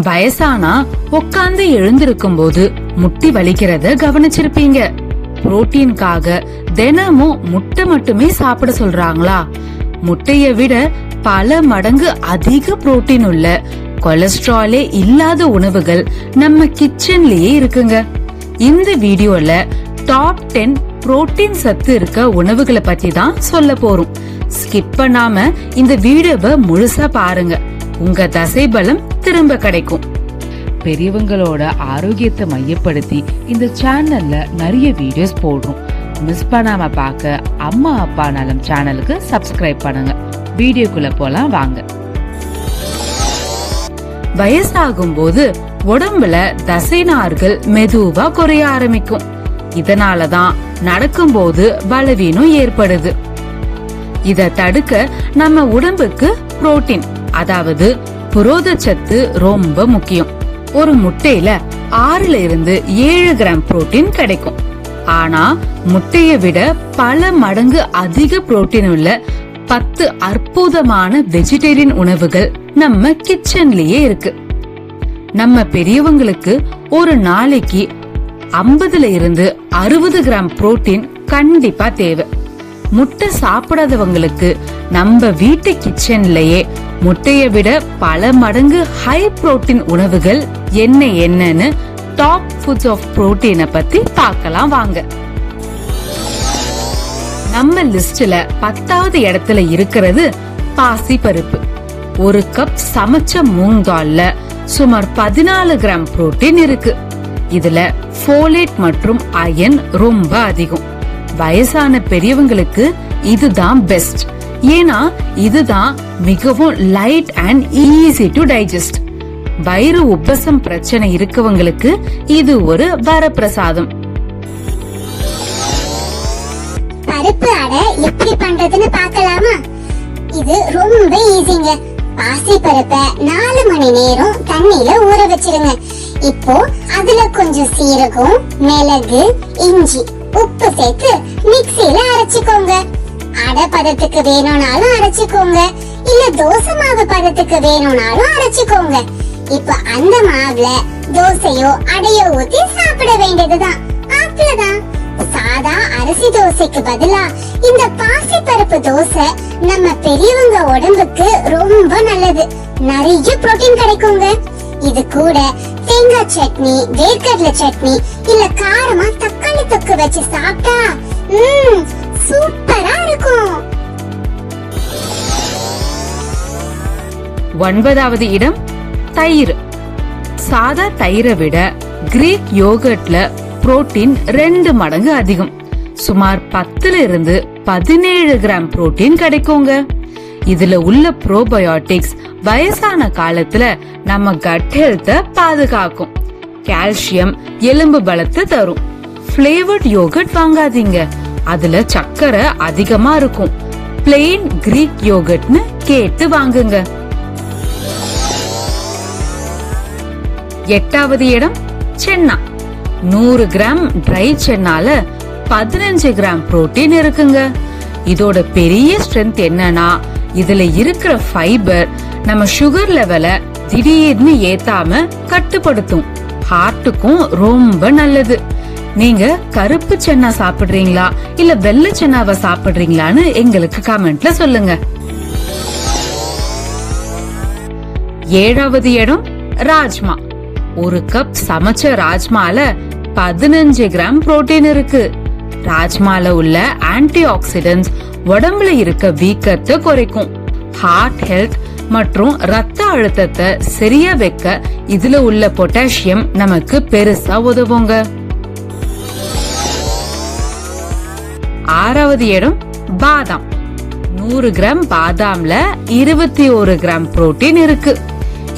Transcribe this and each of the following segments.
வயசானா உட்கார்ந்து எழுந்திருக்கும் போது முட்டி வலிக்கிறத கவனிச்சிருப்பீங்க. புரோட்டீனுக்காக தினமும் முட்டை மட்டுமே சாப்பிட சொல்றாங்களா? முட்டைய விட பல மடங்கு அதிக புரோட்டீன் உள்ள, கொலஸ்ட்ராலே இல்லாத உணவுகள் நம்ம கிச்சன்லயே இருக்குங்க. இந்த வீடியோல டாப் 10 புரோட்டீன் சத்து இருக்க உணவுகளை பத்தி தான் சொல்ல போறோம். ஸ்கிப் பண்ணாம இந்த வீடியோவை முழுசா பாருங்க. உங்க தசை பலம் திரும்ப கிடைக்கும். பெரியவங்களோட ஆரோக்கியத்தை மையப்படுத்தி இந்த சேனல்ல நிறைய வீடியோஸ் போடுறோம். மிஸ் பண்ணாம பார்க்க அம்மா அப்பா நலம் சேனலுக்கு சப்ஸ்கிரைப் பண்ணுங்க. வீடியோக்குள்ள போலாம் வாங்க. வயசாகும் போது உடம்புல தசை நார்கள் மெதுவா குறைய ஆரம்பிக்கும். இதனாலதான் நடக்கும்போது பலவீனம் ஏற்படுது. இத தடுக்க நம்ம உடம்புக்கு புரோட்டீன், அதாவது புரதச்சத்து ரொம்ப முக்கியம். ஒரு முட்டையில 6 இருந்து 7 கிராம் புரோட்டீன் கிடைக்கும். ஆனா முட்டைய விட பல மடங்கு அதிக புரோட்டீன் உள்ள 10 அற்புதமான வெஜிடேரியன் உணவுகள் நம்ம கிச்சன்லயே இருக்கு. நம்ம பெரியவங்களுக்கு ஒரு நாளைக்கு 50 இருந்து 60 கிராம் புரோட்டீன் கண்டிப்பா தேவை. முட்டை சாப்பிடாதவங்களுக்கு நம்ம வீட்டு கிச்சன்லயே முட்டைய விட பல மடங்கு ஹை புரோட்டீன் உணவுகள் என்னன்னு டாப் ஃபுட்ஸ் ஆஃப் புரோட்டீனை பத்தி பார்க்கலாம் வாங்க. நம்ம லிஸ்ட்ல 10வது இடத்துல இருக்கிறது பாசி பருப்பு. ஒரு கப் சமைச்ச மூங் தால்ல சுமார் 14 கிராம் புரோட்டீன் இருக்கு. இதுல ஃபோலேட் மற்றும் அயன் ரொம்ப அதிகம். வயசான பெரியவங்களுக்கு இதுதான் பெஸ்ட். ஏன்னா இதுதான் மிகவும் light and easy to digest. வயிறு உப்பசம் பிரச்சனை இருக்கவங்களுக்கு இது ஒரு வரப்பிரசாதம். பருப்பு அடை எப்படி பண்றதுன்னு பார்க்கலாமா? இது ரொம்ப ஈஸிங்க. பாசி பருப்பை 4 மணி நேரம் தண்ணியில ஊற வச்சிருங்க. இப்போ அதுல கொஞ்சம் சீரகம், மிளகு, இஞ்சி, உப்பு சேர்த்து மிக்ஸில அரைச்சுக்கோங்க. அடை பதத்துக்கு வேணும்னாலும் அரைச்சுக்கோங்க, இல்ல தோசை மாவு பதத்துக்கு வேணும்னாலும் அரைச்சுக்கோங்க. இப்ப அந்த மாவுல தோசையோ அடையோ ஊத்தி சாப்பிட வேண்டியதுதான். அவ்வளவுதான். சாதா அரிசி தோசைக்கு பதிலா இந்த பாசி பருப்பு தோசை நம்ம பெரியவங்க உடம்புக்கு ரொம்ப நல்லது. நிறைய புரோட்டீன் கிடைக்குங்க. இது கூட தேங்காய் சட்னி, வேர்க்கடலை சட்னி, இல்ல காரமா தக்காளி தொக்கு வச்சு சாப்பிட்டா சூப்பரா இருக்கும். 9வது இடம் தயிர். சாதா தயிரை விட கிரீக் யோகர்ட்ல புரோட்டீன் 2 மடங்கு அதிகம். சுமார் 10 இருந்து 17 கிராம் புரோட்டீன் கிடைக்குங்க. இதுல உள்ள ப்ரோபயோட்டிக்ஸ் வயசான காலத்துல நம்ம கட் ஹெல்த்த பாதுகாக்கும். கால்சியம், எலும்பு பலத்தை தரும். ஃபிளேவர்ட் யோகர்ட் வாங்காதீங்க, அதுல சக்கரை அதிகமா இருக்கும். பிளெயின் கிரீக் யோகர்ட்னு கேட்டு வாங்குங்க. 8வது இடம் சென்னா. 100 கிராம் ட்ரை சென்னால 15 கிராம் புரோட்டீன் இருக்குங்க. இதோட பெரிய ஸ்ட்ரென்த் என்னன்னா இதுல இருக்கிற ஃபைபர் நம்ம சுகர் லெவல திடீர்னு ஏத்தாம கட்டுப்படுத்தும். ஹார்ட்டுக்கும் ரொம்ப நல்லது. நீங்க கருப்பு சென்னா சாப்பிடுறீங்களா இல்ல வெள்ளை சென்னாவை சாப்பிடுறீங்களான்னு எங்களுக்கு கமெண்ட்ல சொல்லுங்க. 7வது இடம் ராஜ்மா. ஒரு கப் சமைச்ச ராஜ்மால 15 கிராம் புரோட்டீன் இருக்கு. ராஜ்மால உள்ள ஆன்டி ஆக்சிடென்ட்ஸ் உடம்புல இருக்க வீக்கத்தை குறைக்கும். ஹார்ட் ஹெல்த் மற்றும் ரத்த அழுத்தத்தை சரியா வைக்க இதுல உள்ள பொட்டாசியம் நமக்கு பெருசா உதவுங்க. 6வது இடம் பாதாம். 100 கிராம் பாதாம்ல 21 கிராம் புரோட்டீன் இருக்கு.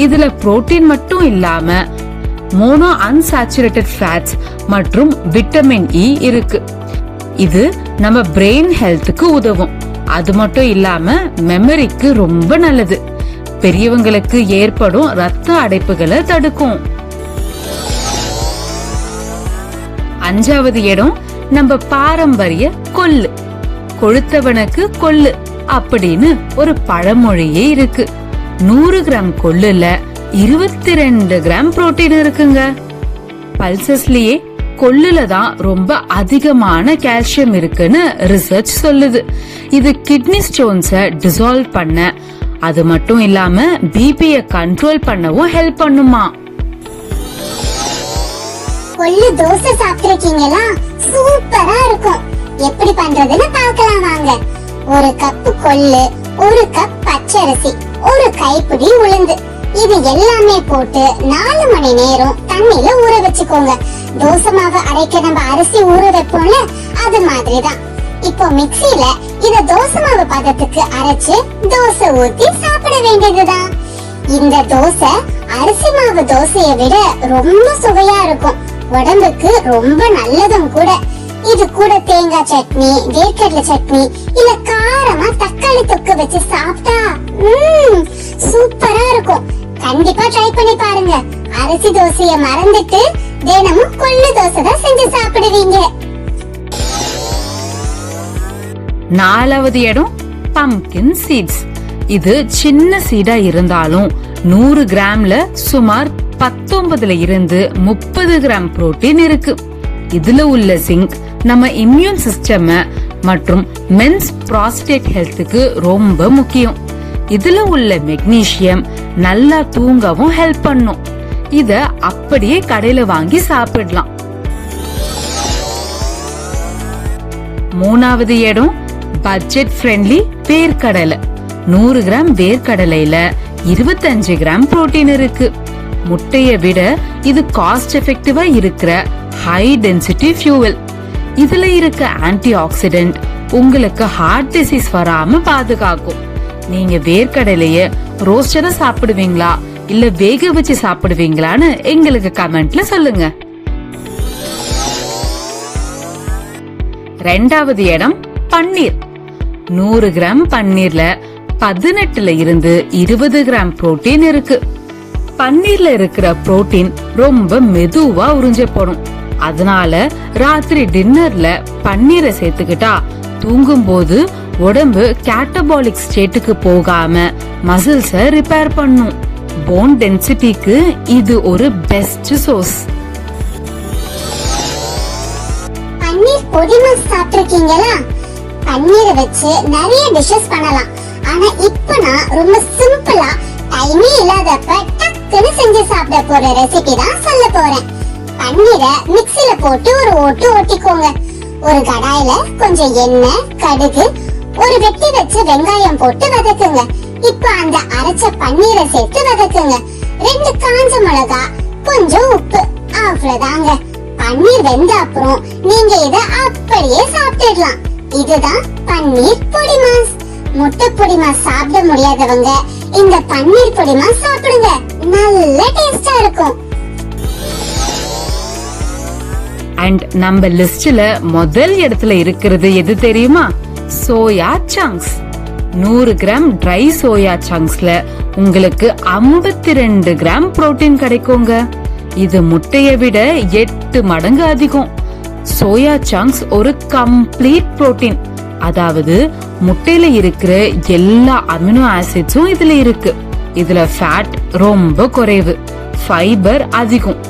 இதுல புரோட்டீன் மட்டும் இல்லாம மோனோ அன்சாச்சுரேட்டட் ஃபேட்ஸ் மற்றும் விட்டமின் இ இருக்கு. இது நம்ம பிரெயின் ஹெல்த்துக்கு உதவும். அது மட்டும் இல்லாம மெமரிக்கு ரொம்ப நல்லது. பெரியவங்களுக்கு ஏற்படும் ரத்த அடைப்புகளை தடுக்கும். 5வது இடம் நம்ம பாரம்பரிய கொள்ளு. கொழுத்தவனுக்கு கொள்ளு அப்படின்னு ஒரு பழமொழியே இருக்கு. 100 கிராம் கொள்ளுல 22 கிராம் புரோட்டீன் இருக்குங்க. பல்சஸ்லயே கொள்ளுல தான் ரொம்ப அதிகமான கால்சியம் இருக்குன்னு ரிசர்ச் சொல்லுது. இது கிட்னி ஸ்டோன்ஸ டிசால்வ் பண்ண, அது மட்டும் இல்லாம பிபிய கண்ட்ரோல் பண்ணவும் ஹெல்ப் பண்ணுமா. கொள்ளு தோசை சாப்பிட்டிருக்கீங்களா? சூப்பரா இருக்கும். எப்படி பண்றதுன்னு பார்க்கலாம் வாங்க. ஒரு கப் கொள்ளு, ஒரு கப் பச்சரிசி, ஒரு கைப்பிடி உளுந்து, இது எல்லாமே போட்டு 4 மணி நேரம் தண்ணியில ஊற வச்சுக்கோங்க. தோசை மாவு அரைக்க நம்ம அரிசி ஊற வைப்போம்ல, அது மாதிரிதான். இப்போ மிக்ஸில இத தோசை மாவு பதத்துக்கு அரைச்சு தோசை ஊத்தி சாப்பிட வேண்டியதுதான். இந்த தோசை அரிசி மாவு தோசையை விட ரொம்ப சுவையா இருக்கும். உடம்புக்கு ரொம்ப நல்லதும் கூட. இது கூட தேங்காய் சட்னி, வேர்க்கடலை சட்னி, இல்ல காரமா தக்காளி தொக்கு வச்சு சாப்பிட்டா சூப்பரா இருக்கும். கண்டிப்பா ட்ரை பண்ணி பாருங்க. அரிசி தோசைய மறந்துட்டு தினமும் கொள்ளு தோசை தான் செஞ்சு சாப்பிடுவீங்க. 4வது இடம் பம்ப்கின் சீட்ஸ். இது சின்ன சீடா இருந்தாலும் 100 கிராம்ல சுமார் 19 இருந்து 30 கிராம் புரோட்டீன் இருக்கு. இதுல உள்ள ஜிங்க் நம்ம இம்யூன் சிஸ்டம் மற்றும் மென்ஸ் ப்ராஸ்டேட் ஹெல்த்துக்கு ரொம்ப முக்கியம். இதுல உள்ள மெக்னீசியம் நல்லா தூங்கவும் ஹெல்ப் பண்ணும். இத அப்படியே கடையில வாங்கி சாப்பிடலாம். 3வது இடம் பட்ஜெட் ஃப்ரெண்ட்லி வேர்க்கடலை. 100 கிராம் வேர்க்கடலையில 25 கிராம் புரோட்டீன் இருக்கு. முட்டைய விட இது காஸ்ட் எஃபெக்டிவா இருக்கிற ஹை டென்சிட்டி ஃபியூவல். இதுல இருக்க ஆன்டி ஆக்சிடென்ட் உங்களுக்கு ஹார்ட் டிசீஸ் வராம பாதுகாக்கும். நீங்க வேர்க்கடலைய ரோஸ்டரா சாப்பிடுவீங்களா இல்ல வேக வச்சு சாப்பிடுவீங்களான்னு எங்களுக்கு கமெண்ட்ல சொல்லுங்க. 2வது இடம் பன்னீர். 100 கிராம் பன்னீர்ல 18 இருந்து 20 கிராம் புரோட்டீன் இருக்கு. பன்னீர்ல இருக்கிற புரோட்டீன் ரொம்ப மெதுவா உறிஞ்சப்படும். அதனால ராத்திரி டின்னர்ல பன்னீரை சேர்த்துக்கிட்டா தூங்கும் போது உடம்பு கேட்டபாலிக் ஸ்டேட்டுக்கு போகாம மசில்ஸ ரிப்பேர் பண்ணும். போன் டென்சிட்டிக்கு இது ஒரு பெஸ்ட் சோர்ஸ். பன்னீர் பொடி மாஸ் சாப்பிட்டிருக்கீங்களா? பன்னீரை வச்சு நிறைய டிஷஸ் பண்ணலாம். ஆனா இப்ப நான் ரொம்ப சிம்பிளா டைமே இல்லாதப்ப டக்குன்னு செஞ்சு சாப்பிட போற ரெசிபி தான் சொல்ல போறேன். பன்னீரை மிக்ஸில போட்டு ஒரு ஓட்டு ஓட்டிக்கோங்க. ஒரு கடாயில கொஞ்சம் எண்ணெய், கடுகு, ஒரு வெட்டி வச்ச வெங்காயம் போட்டு வதக்குங்க. இப்ப அந்த அரைச்ச பன்னீரை சேர்த்து வதக்குங்க. 2 காஞ்ச மிளகா, கொஞ்சம் உப்பு, அவ்வளவுதாங்க. பன்னீர் வெந்த அப்புறம் நீங்க இத அப்படியே சாப்பிட்டுடலாம். இதுதான் பன்னீர் பொடி மாஸ். முட்டை பொடி மாஸ் சாப்பிட முடியாதவங்க இந்த பன்னீர் பொடி மாஸ் சாப்பிடுங்க. நல்ல டேஸ்டா இருக்கும். அண்ட் நம்ம லிஸ்ட்ல முதல் இடத்துல இருக்கிறது எது தெரியுமா? Soya chunks. 100 gram dry soya சங்க்ஸ்ல உங்களுக்கு 52 கிராம் புரோட்டீன் கிடைக்குங்க. இது முட்டைய விட 8 மடங்கு அதிகம். சோயா சங்க்ஸ் ஒரு கம்ப்ளீட் புரோட்டீன். அதாவது முட்டையில இருக்கிற எல்லா அமினோ ஆசிட்ஸும் இதுல இருக்கு. இதுல ஃபேட் ரொம்ப குறைவு, ஃபைபர் அதிகம்.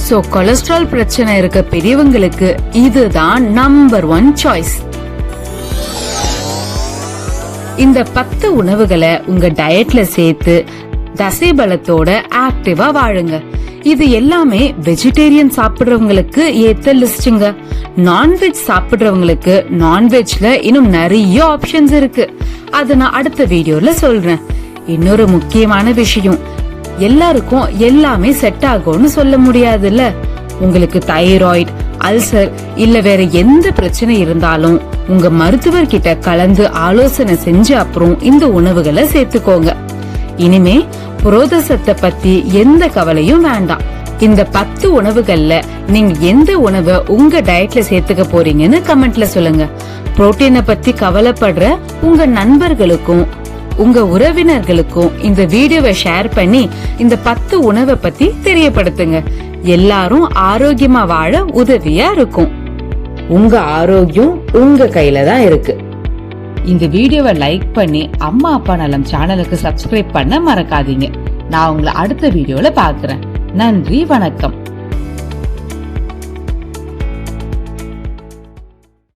சோ கொலஸ்ட்ரால் பிரச்சனை இருக்க பெரியவங்களுக்கு இதுதான் நம்பர் 1 சாய்ஸ். இந்த 10 உணவுகளை உங்க டயட்ல சேர்த்து தசை பலத்தோட ஆக்டிவா வாழுங்க. இது எல்லாமே வெஜிடேரியன் சாப்பிடுறவங்களுக்கு ஏத்த லிஸ்டுங்க. நான்வெஜ் சாப்பிடுறவங்களுக்கு நான்வெஜ்ல இன்னும் நிறைய ஆப்ஷன்ஸ் இருக்கு. அத நான் அடுத்த வீடியோல சொல்றேன். இன்னொரு முக்கியமான விஷயம், எல்லாருக்கும் எல்லாமே செட் ஆகும்னு சொல்ல முடியாதுல்ல. உங்களுக்கு தைராய்டு, அல்சர் இல்ல வேற எந்த பிரச்சனை இருந்தாலும் உங்க மருத்துவர் கிட்ட கலந்து ஆலோசனை செஞ்ச அப்புறம் இந்த உணவுகளை சேர்த்துக்கோங்க. இனிமே புரோத சத்தை பத்தி எந்த கவலையும் வேண்டாம். இந்த 10 உணவுகள்ல நீங்க எந்த உணவை உங்க டயட்ல சேர்த்துக்க போறீங்கன்னு கமெண்ட்ல சொல்லுங்க. புரோட்டீனை பத்தி கவலைப்படுற உங்க நண்பர்களுக்கும் உங்க உறவினர்களுக்கும் இந்த வீடியோவை ஷேர் பண்ணி இந்த 10 உணவை பத்தி தெரியப்படுத்துங்க. எல்லாரும் ஆரோக்கியமா வாழ உதவியா இருக்கும். உங்க ஆரோக்கியம் உங்க கையில தான் இருக்கு. இந்த வீடியோவை லைக் பண்ணி அம்மா அப்பா நலம் சேனலுக்கு சப்ஸ்கிரைப் பண்ண மறக்காதீங்க. நான் உங்களை அடுத்த வீடியோல பாக்குறேன். நன்றி, வணக்கம்.